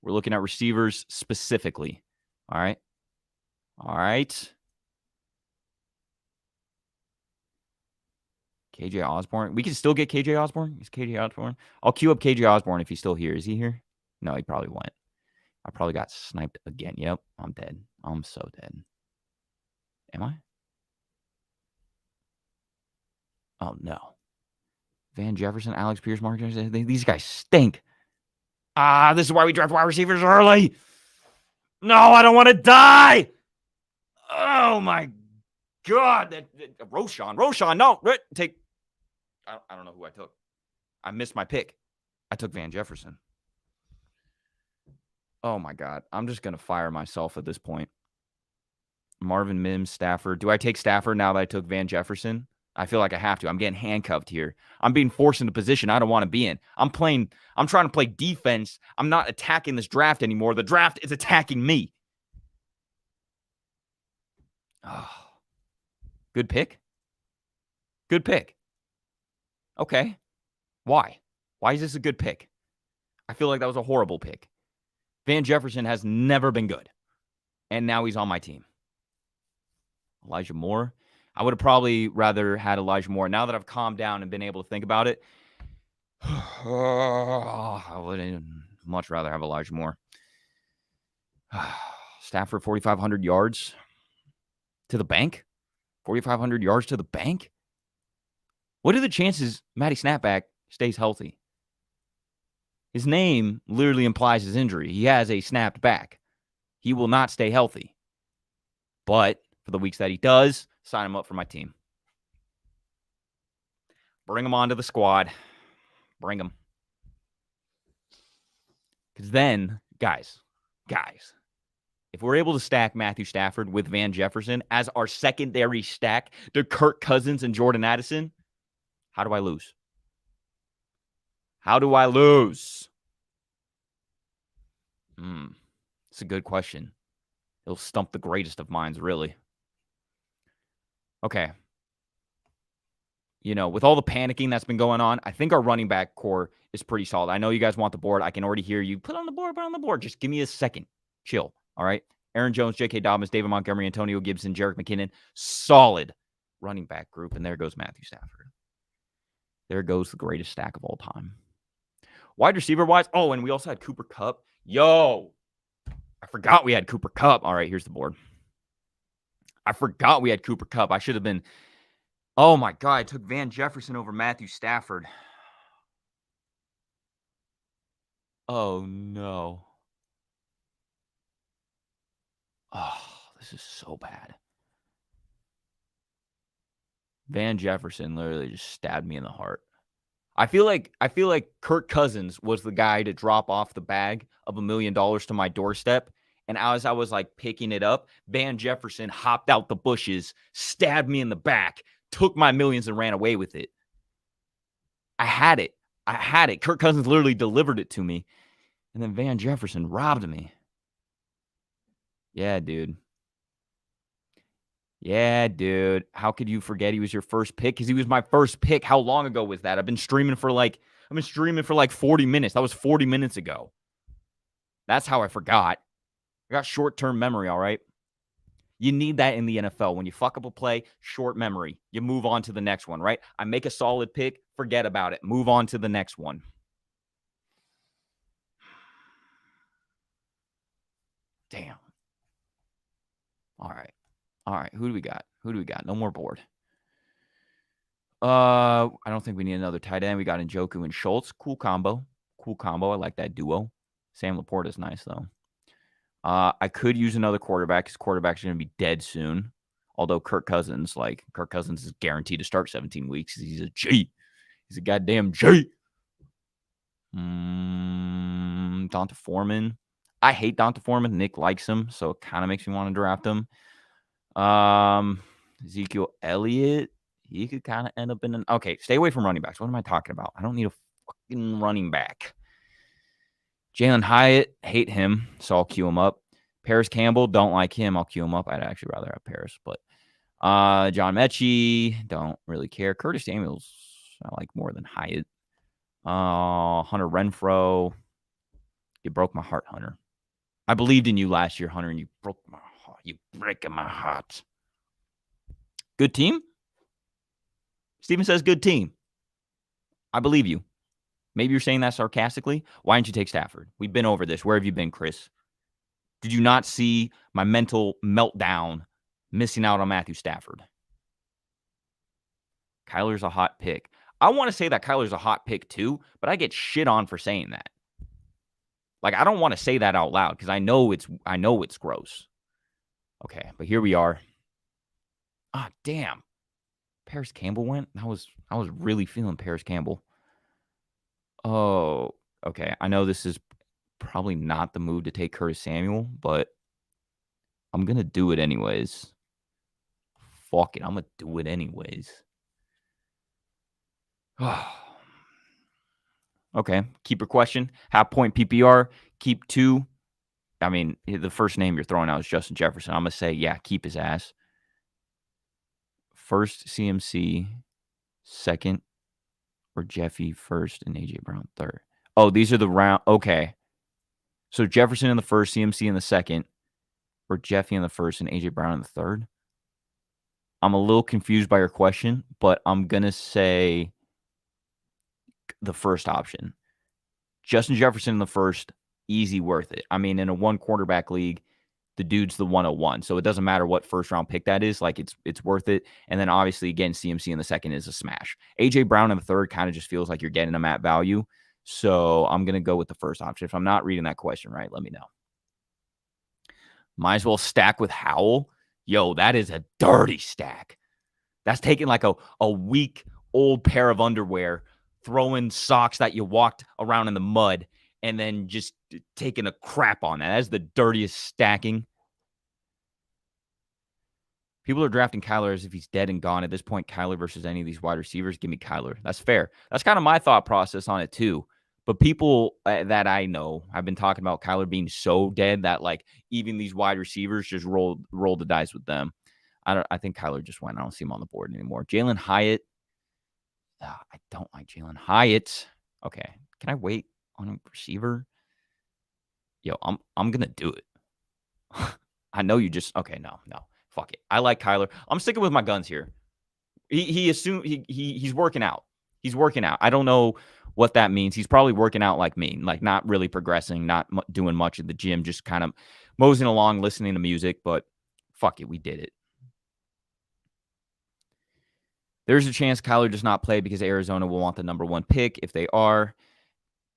We're looking at receivers specifically. All right. KJ Osborne. We can still get KJ Osborne. Is KJ Osborne? I'll queue up KJ Osborne if he's still here. Is he here? No, he probably went. I probably got sniped again. Yep, I'm dead. I'm so dead. Am I? Oh, no. Van Jefferson, Alex Pierce, Marcus. These guys stink. This is why we draft wide receivers early. No, I don't want to die. Oh, my God. Roshan, no. Take. I don't know who I took. I missed my pick. I took Van Jefferson. Oh, my God. I'm just going to fire myself at this point. Marvin Mims, Stafford. Do I take Stafford now that I took Van Jefferson? I feel like I have to. I'm getting handcuffed here. I'm being forced into a position I don't want to be in. I'm trying to play defense. I'm not attacking this draft anymore. The draft is attacking me. Oh. Good pick. Okay. Why? Why is this a good pick? I feel like that was a horrible pick. Van Jefferson has never been good. And now he's on my team. Elijah Moore. I would have probably rather had Elijah Moore. Now that I've calmed down and been able to think about it, I would much rather have Elijah Moore. Stafford, 4,500 yards to the bank? 4,500 yards to the bank? What are the chances Matty Snapback stays healthy? His name literally implies his injury. He has a snapped back. He will not stay healthy. But for the weeks that he does, sign him up for my team. Bring him onto the squad. Bring him. Because then, guys, if we're able to stack Matthew Stafford with Van Jefferson as our secondary stack to Kirk Cousins and Jordan Addison, how do I lose? It's a good question. It'll stump the greatest of minds, really. Okay. You know, with all the panicking that's been going on, I think our running back core is pretty solid. I know you guys want the board. I can already hear you. Put on the board. Just give me a second. Chill. All right. Aaron Jones, J.K. Dobbins, David Montgomery, Antonio Gibson, Jerick McKinnon. Solid running back group. And there goes Matthew Stafford. There goes the greatest stack of all time. Wide receiver wise. Oh, and we also had Cooper Kupp. Yo, I forgot we had Cooper Kupp. All right, here's the board. I forgot we had Cooper Kupp. I should have been. Oh my God, I took Van Jefferson over Matthew Stafford. Oh no. Oh, this is so bad. Van Jefferson literally just stabbed me in the heart. I feel like Kirk Cousins was the guy to drop off the bag of $1 million to my doorstep. And as I was like picking it up, Van Jefferson hopped out the bushes, stabbed me in the back, took my millions and ran away with it. I had it. Kirk Cousins literally delivered it to me. And then Van Jefferson robbed me. Yeah, dude. How could you forget he was your first pick? Because he was my first pick. How long ago was that? I've been streaming for like 40 minutes. That was 40 minutes ago. That's how I forgot. I got short-term memory, all right? You need that in the NFL. When you fuck up a play, short memory. You move on to the next one, right? I make a solid pick, forget about it. Move on to the next one. Damn. All right. Who do we got? No more board. I don't think we need another tight end. We got Njoku and Schultz. Cool combo. I like that duo. Sam Laporta is nice, though. I could use another quarterback. His quarterback's going to be dead soon. Although Kirk Cousins is guaranteed to start 17 weeks. He's a G. He's a goddamn G. Donta Foreman. I hate Donta Foreman. Nick likes him, so it kind of makes me want to draft him. Ezekiel Elliott. He could kind of end up in an... Okay, stay away from running backs. What am I talking about? I don't need a fucking running back. Jalen Hyatt, hate him, so I'll queue him up. Paris Campbell, don't like him. I'll queue him up. I'd actually rather have Paris, but John Mechie, don't really care. Curtis Samuels, I like more than Hyatt. Hunter Renfrow, you broke my heart, Hunter. I believed in you last year, Hunter, and you broke my heart. You breaking my heart. Good team? Steven says good team. I believe you. Maybe you're saying that sarcastically. Why didn't you take Stafford? We've been over this. Where have you been, Chris? Did you not see my mental meltdown missing out on Matthew Stafford? Kyler's a hot pick. I want to say that Kyler's a hot pick too, but I get shit on for saying that. Like, I don't want to say that out loud because I know it's gross. Okay, but here we are. Ah, damn. Paris Campbell went. I was really feeling Paris Campbell. Oh, okay. I know this is probably not the move to take Curtis Samuel, but I'm going to do it anyways. Fuck it. I'm going to do it anyways. Okay. Keeper question. Half point PPR. Keep 2. I mean, the first name you're throwing out is Justin Jefferson. I'm going to say, yeah, keep his ass. First, CMC. Second, or Jeffy first and A.J. Brown third. Oh, these are the round. Okay. So Jefferson in the first, CMC in the second, or Jeffy in the first and A.J. Brown in the third. I'm a little confused by your question, but I'm going to say the first option. Justin Jefferson in the first, easy, worth it. I mean, in a one quarterback league, the dude's the 101. So it doesn't matter what first round pick that is. Like, it's worth it. And then obviously, again, CMC in the second is a smash. A.J. Brown in the third kind of just feels like you're getting him at value. So I'm going to go with the first option. If I'm not reading that question right, let me know. Might as well stack with Howell. Yo, that is a dirty stack. That's taking like a week old pair of underwear, throwing socks that you walked around in the mud, and then just taking a crap on that. That's the dirtiest stacking. People are drafting Kyler as if he's dead and gone. At this point, Kyler versus any of these wide receivers, give me Kyler. That's fair. That's kind of my thought process on it too. But people that I know, I've been talking about Kyler being so dead that like even these wide receivers just roll the dice with them. I think Kyler just went. I don't see him on the board anymore. Jalen Hyatt. I don't like Jalen Hyatt. Okay. Can I wait on a receiver? Yo, I'm gonna do it. I know you just okay. No. Fuck it. I like Kyler. I'm sticking with my guns here. He assumed he's working out. He's working out. I don't know what that means. He's probably working out like me, like not really progressing, not doing much at the gym, just kind of moseying along, listening to music. But fuck it, we did it. There's a chance Kyler does not play because Arizona will want the number 1 pick. If they are,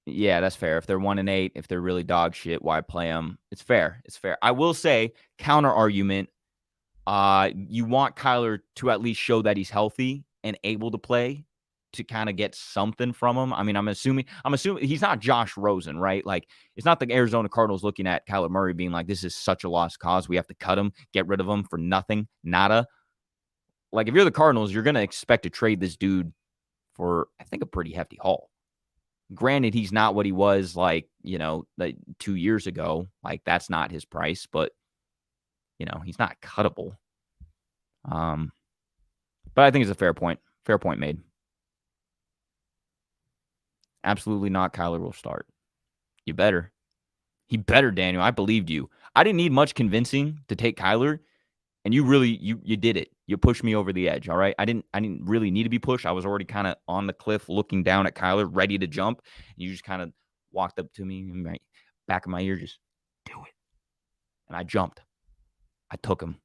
yeah, that's fair. If they're 1-8, if they're really dog shit, why play them? It's fair. It's fair. I will say, counter argument, you want Kyler to at least show that he's healthy and able to play to kind of get something from him. I mean, I'm assuming he's not Josh Rosen, right? Like, it's not the Arizona Cardinals looking at Kyler Murray being like, this is such a lost cause. We have to cut him, get rid of him for nothing, nada. Like, if you're the Cardinals, you're going to expect to trade this dude for, I think, a pretty hefty haul. Granted, he's not what he was like, 2 years ago. Like, that's not his price, but, he's not cuttable. But I think it's a fair point. Fair point made. Absolutely not. Kyler will start. You better. He better, Daniel. I believed you. I didn't need much convincing to take Kyler, and you really you did it. You pushed me over the edge. All right. I didn't really need to be pushed. I was already kind of on the cliff, looking down at Kyler, ready to jump. And you just kind of walked up to me and right back of my ear, just do it. And I jumped. I took him.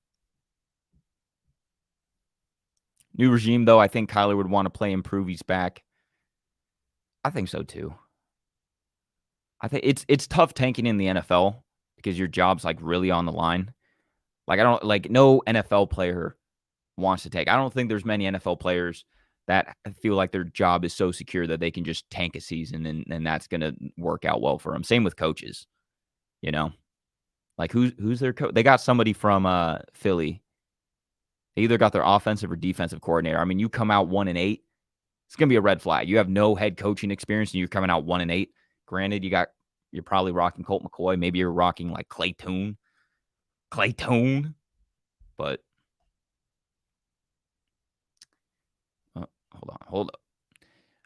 New regime, though, I think Kyler would want to play and prove he's back. I think so too. I think it's tough tanking in the NFL because your job's like really on the line. Like, I don't like no NFL player wants to take. I don't think there's many NFL players that feel like their job is so secure that they can just tank a season and that's going to work out well for them. Same with coaches, like who's their coach? They got somebody from Philly. They either got their offensive or defensive coordinator. I mean, you come out 1-8, it's going to be a red flag. You have no head coaching experience and you're coming out 1-8. Granted, you're probably rocking Colt McCoy. Maybe you're rocking like Clay Toon. But hold up.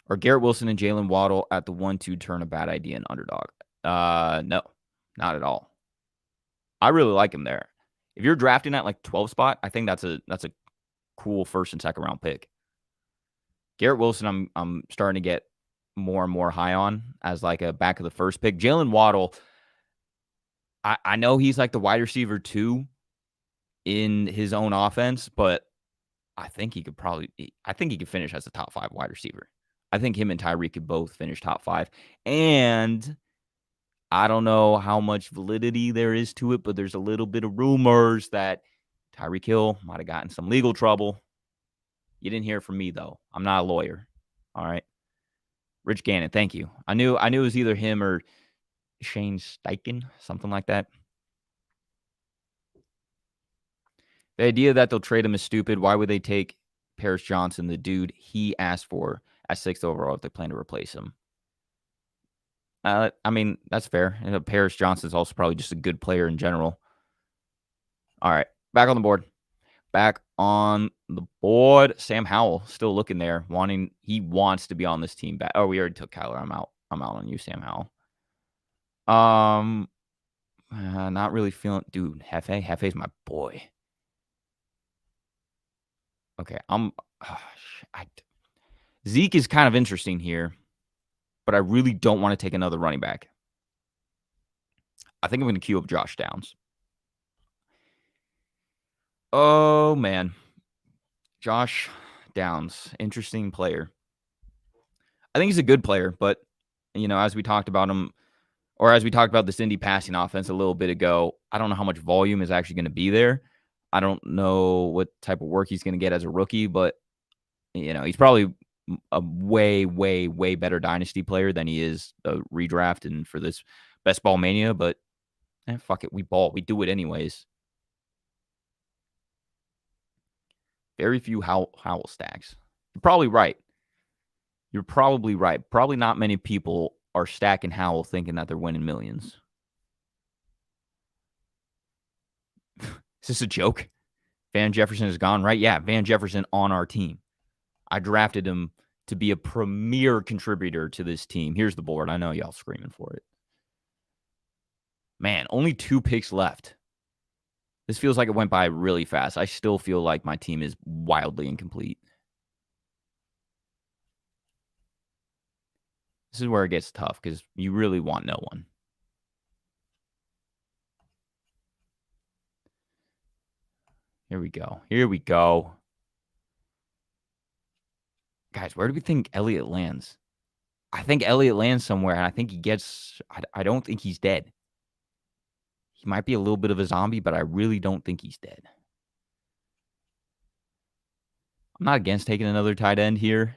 Are Garrett Wilson and Jalen Waddle at the 1-2 turn a bad idea in underdog? No, not at all. I really like him there. If you're drafting at like 12 spot, I think that's a cool first and second round pick. Garrett Wilson, I'm starting to get more and more high on as like a back of the first pick. Jalen Waddle, I know he's like the wide receiver 2 in his own offense, but I think he could finish as a top 5 wide receiver. I think him and Tyreek could both finish top 5. And I don't know how much validity there is to it, but there's a little bit of rumors that Tyreek Hill might have gotten some legal trouble. You didn't hear it from me, though. I'm not a lawyer. All right. Rich Gannon, thank you. I knew it was either him or Shane Steichen, something like that. The idea that they'll trade him is stupid. Why would they take Paris Johnson, the dude he asked for, at 6th overall if they plan to replace him? I mean, that's fair. Paris Johnson's also probably just a good player in general. All right, back on the board. Sam Howell still looking there, he wants to be on this team back. Oh, we already took Kyler. I'm out on you, Sam Howell. Not really feeling, dude. Hefe's my boy. Okay, Zeke is kind of interesting here, but I really don't want to take another running back. I think I'm going to queue up Josh Downs. Oh, man. Josh Downs, interesting player. I think he's a good player, but, as we talked about him, or as we talked about this Indy passing offense a little bit ago, I don't know how much volume is actually going to be there. I don't know what type of work he's going to get as a rookie, but, he's probably a way, way, way better dynasty player than he is a redraft and for this best ball mania, but fuck it. We do it anyways. Very few Howell stacks. You're probably right. Probably not many people are stacking Howell thinking that they're winning millions. Is this a joke? Van Jefferson is gone, right? Yeah, Van Jefferson on our team. I drafted him to be a premier contributor to this team. Here's the board. I know y'all screaming for it. Man, only 2 picks left. This feels like it went by really fast. I still feel like my team is wildly incomplete. This is where it gets tough because you really want no one. Here we go. Here we go. Guys, where do we think Elliott lands? I think Elliott lands somewhere, and I think he gets – I don't think he's dead. He might be a little bit of a zombie, but I really don't think he's dead. I'm not against taking another tight end here.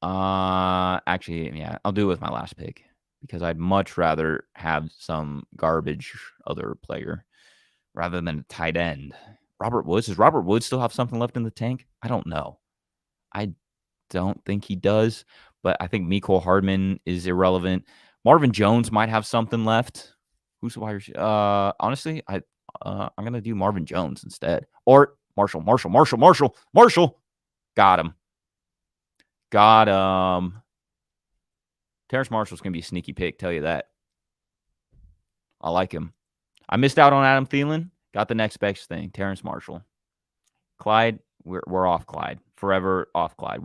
Actually, yeah, I'll do it with my last pick because I'd much rather have some garbage other player rather than a tight end. Robert Woods. Does Robert Woods still have something left in the tank? I don't know. I don't think he does, but I think Mecole Hardman is irrelevant. Marvin Jones might have something left. Who's the wide receiver? Honestly, I'm gonna do Marvin Jones instead. Or Marshall. Got him. Terrace Marshall's gonna be a sneaky pick, tell you that. I like him. I missed out on Adam Thielen. Got the next best thing. Terrace Marshall. Clyde, we're off Clyde. Forever off Clyde.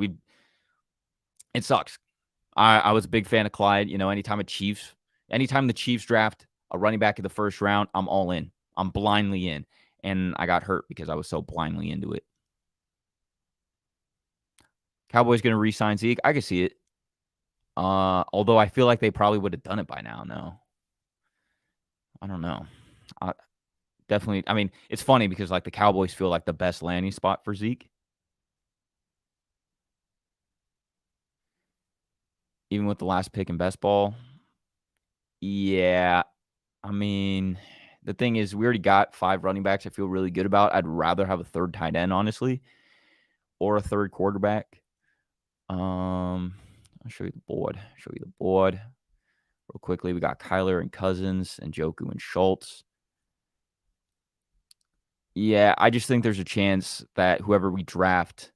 It sucks. I was a big fan of Clyde. You know, anytime the Chiefs draft a running back in the first round, I'm all in. I'm blindly in. And I got hurt because I was so blindly into it. Cowboys going to re-sign Zeke. I can see it. Although I feel like they probably would have done it by now. No. I don't know. Definitely. I mean, it's funny because like the Cowboys feel like the best landing spot for Zeke. Even with the last pick in best ball. Yeah. I mean, the thing is, we already got 5 running backs I feel really good about. I'd rather have a third tight end, honestly, or a third quarterback. I'll show you the board. Real quickly. We got Kyler and Cousins and Njoku and Schultz. Yeah, I just think there's a chance that whoever we draft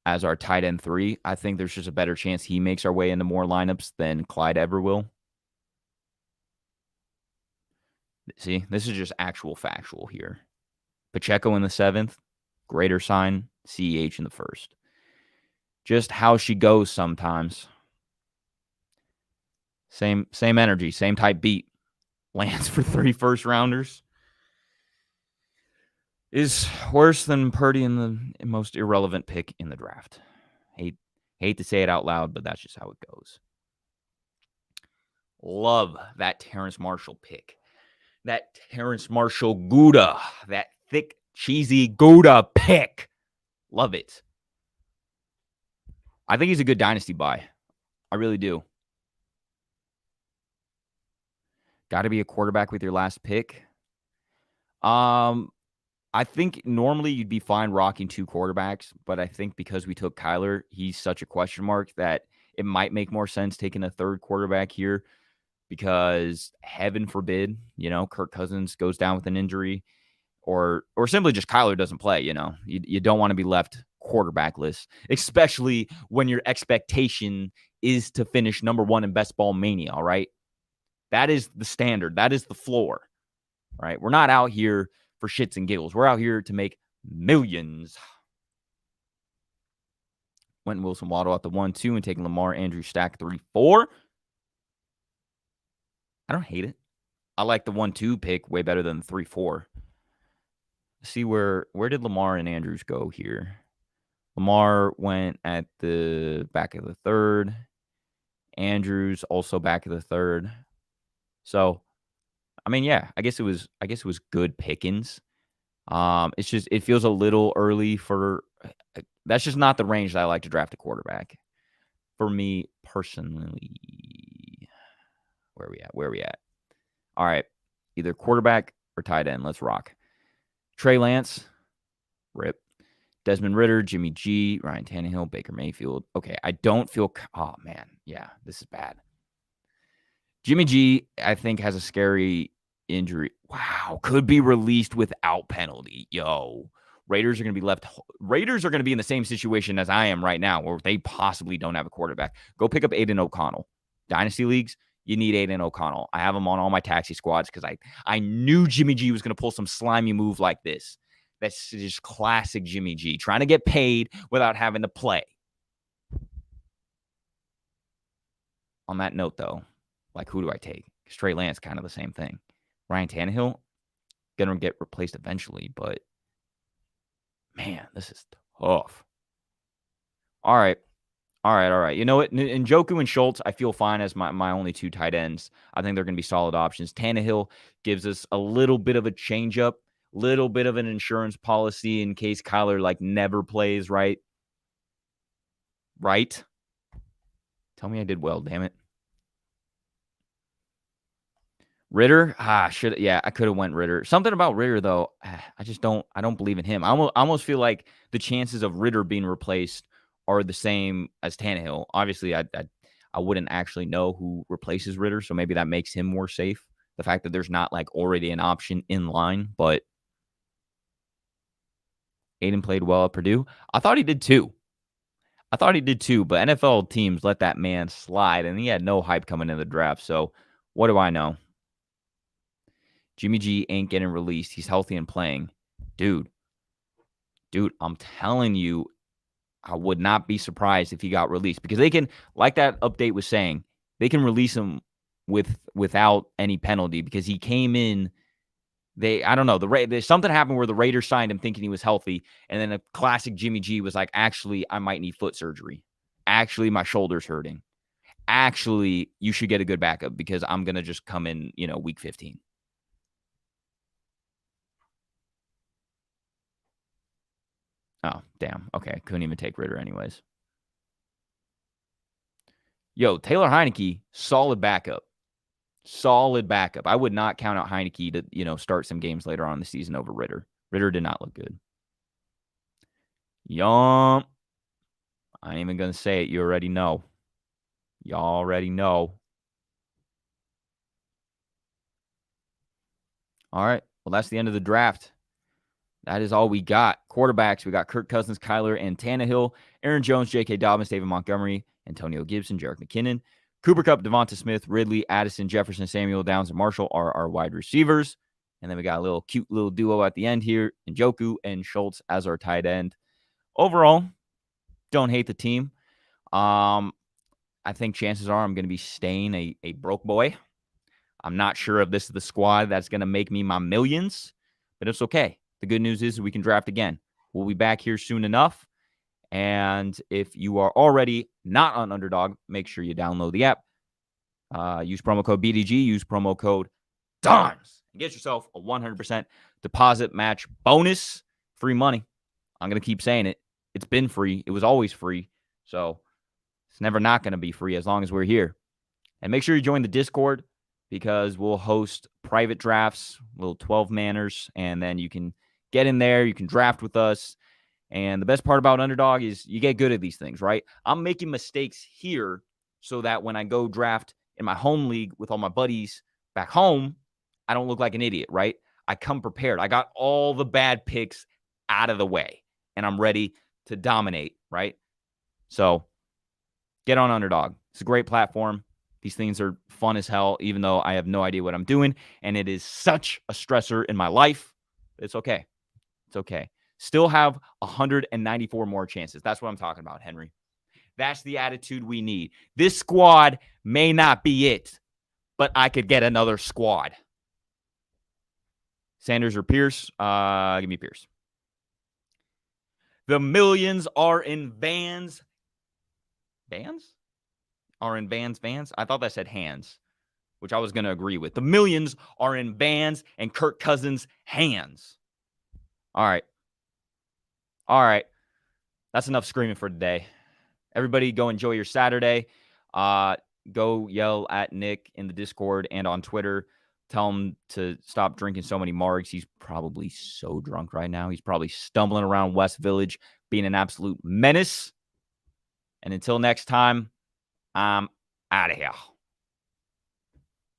as our tight end 3, I think there's just a better chance he makes our way into more lineups than Clyde ever will. See, this is just actual factual here. Pacheco in the 7th, greater sign, CEH in the 1st. Just how she goes sometimes. Same energy, same type beat. Lands for 3 first rounders is worse than Purdy in the most irrelevant pick in the draft. Hate to say it out loud, but that's just how it goes. Love that Terrace Marshall pick. That Terrace Marshall Gouda. That thick, cheesy Gouda pick. Love it. I think he's a good dynasty buy. I really do. Got to be a quarterback with your last pick. I think normally you'd be fine rocking 2 quarterbacks, but I think because we took Kyler, he's such a question mark that it might make more sense taking a third quarterback here because heaven forbid, Kirk Cousins goes down with an injury or simply just Kyler doesn't play, You don't want to be left quarterbackless, especially when your expectation is to finish number 1 in best ball mania, all right? That is the standard. That is the floor, right? We're not out here for shits and giggles. We're out here to make millions. Went Wilson Waddle at the 1-2 and taking Lamar Andrews stack 3-4. I don't hate it. I like the 1-2 pick way better than the 3-4. See where did Lamar and Andrews go here? Lamar went at the back of the 3rd. Andrews also back of the 3rd. So, I mean, yeah, I guess it was good pickings. It's just it feels a little early for. That's just not the range that I like to draft a quarterback. For me personally, where are we at? All right, either quarterback or tight end. Let's rock. Trey Lance, rip. Desmond Ridder, Jimmy G, Ryan Tannehill, Baker Mayfield. Okay, I don't feel. Oh man, yeah, this is bad. Jimmy G, I think, has a scary injury. Wow. Could be released without penalty. Yo. Raiders are going to be in the same situation as I am right now, where they possibly don't have a quarterback. Go pick up Aiden O'Connell. Dynasty leagues, you need Aiden O'Connell. I have him on all my taxi squads because I knew Jimmy G was going to pull some slimy move like this. That's just classic Jimmy G, trying to get paid without having to play. On that note, though, like, who do I take? Trey Lance, kind of the same thing. Ryan Tannehill, going to get replaced eventually, but man, this is tough. All right. You know what? Njoku and Schultz, I feel fine as my only two tight ends. I think they're going to be solid options. Tannehill gives us a little bit of a changeup, little bit of an insurance policy in case Kyler, like, never plays, right? Right? Tell me I did well, damn it. Ritter, I could have went Ritter. Something about Ritter, though, I don't believe in him. I almost feel like the chances of Ritter being replaced are the same as Tannehill. Obviously, I wouldn't actually know who replaces Ritter, so maybe that makes him more safe. The fact that there's not, like, already an option in line, but Aiden played well at Purdue. I thought he did too, but NFL teams let that man slide, and he had no hype coming in the draft, so what do I know? Jimmy G ain't getting released. He's healthy and playing. Dude, I'm telling you, I would not be surprised if he got released, because they can, like that update was saying, they can release him without any penalty because he came in. I don't know. There's something happened where the Raiders signed him thinking he was healthy, and then a classic Jimmy G was like, actually, I might need foot surgery. Actually, my shoulder's hurting. Actually, you should get a good backup because I'm going to just come in, week 15. Oh, damn. Okay. Couldn't even take Ritter anyways. Yo, Taylor Heineke, solid backup. I would not count out Heineke to, start some games later on in the season over Ritter. Ritter did not look good. Yum. I ain't even going to say it. You already know. Y'all already know. All right. Well, that's the end of the draft. That is all we got. Quarterbacks, we got Kirk Cousins, Kyler, and Tannehill. Aaron Jones, J.K. Dobbins, David Montgomery, Antonio Gibson, Jerick McKinnon. Cooper Kupp, Devonta Smith, Ridley, Addison, Jefferson, Samuel, Downs, and Marshall are our wide receivers. And then we got a cute little duo at the end here, Njoku and Schultz as our tight end. Overall, don't hate the team. I think chances are I'm going to be staying a broke boy. I'm not sure if this is the squad that's going to make me my millions, but it's okay. The good news is we can draft again. We'll be back here soon enough. And if you are already not on Underdog, make sure you download the app. Use promo code BDG. Use promo code DIMES. And get yourself a 100% deposit match bonus. Free money. I'm going to keep saying it. It's been free. It was always free. So it's never not going to be free as long as we're here. And make sure you join the Discord, because we'll host private drafts, little 12-manners, and then you can get in there. You can draft with us. And the best part about Underdog is you get good at these things, right? I'm making mistakes here so that when I go draft in my home league with all my buddies back home, I don't look like an idiot, right? I come prepared. I got all the bad picks out of the way, and I'm ready to dominate, right? So get on Underdog. It's a great platform. These things are fun as hell, even though I have no idea what I'm doing, and it is such a stressor in my life. It's okay. It's okay. Still have 194 more chances. That's what I'm talking about, Henry. That's the attitude we need. This squad may not be it, but I could get another squad. Sanders or Pierce? Give me Pierce. The millions are in vans. Vans? Are in vans? I thought that said hands, which I was going to agree with. The millions are in vans and Kirk Cousins' hands. All right. That's enough screaming for today. Everybody go enjoy your Saturday. Go yell at Nick in the Discord and on Twitter. Tell him to stop drinking so many margs. He's probably so drunk right now. He's probably stumbling around West Village, being an absolute menace. And until next time, I'm out of here.